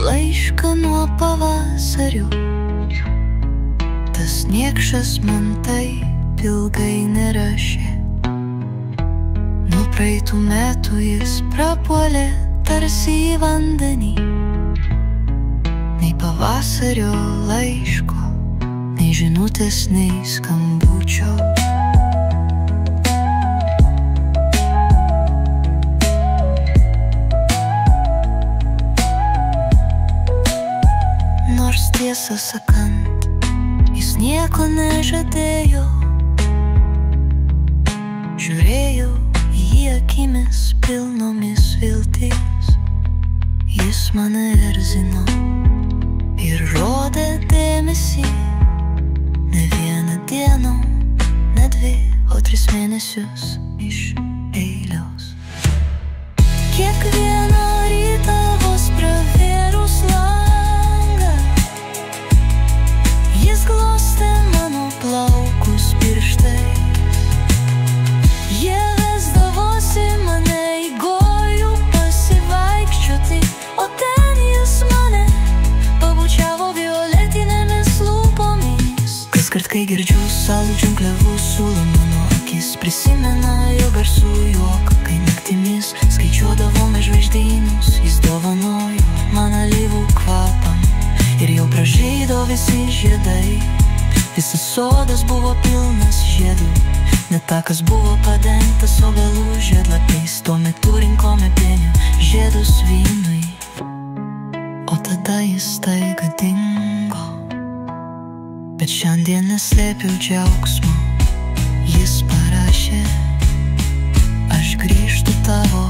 laišką nuo pavasario. Tas niekšas man taip ilgai nerašė. Nuo praeitų metų jis prapuolė tarsi į vandenį. Nei pavasario laiško, nei žinutės, nei skambučio. Nors tiesą sakant, jis nieko nežadėjo. Žiūrėjau į jį akimis pilnomis vilties. Jis mane erzino ir rodė dėmesį. Ne vieną dieną, ne 2, o 3 mėnesius iš eiliaus. Kiekvieną rytą vos pravėrus langą, jis glostė mano plaukus pirštais. Jie vesdavosi mane į gojų pasivaikščioti, o ten jis mane pabučiavo violetinėmis lūpomis. Kaskart, kai girdžiu saldžių klevų sulą, mano akis prisimena jo garsų juoką. Kai naktimis skaičiuodavome žvaigždynus, jis dovanojo man alyvų kvapą. Ir jau pražydo visi žiedai. Visas sodas buvo pilnas žiedų. Net takas buvo padengtas obelų žiedlapiais. Tuo metu rinkome pienių žiedus vynui. O tada jis staiga dingo. Bet šiandien neslėpiau džiaugsmo. Jis parašė: aš grįžtu tavo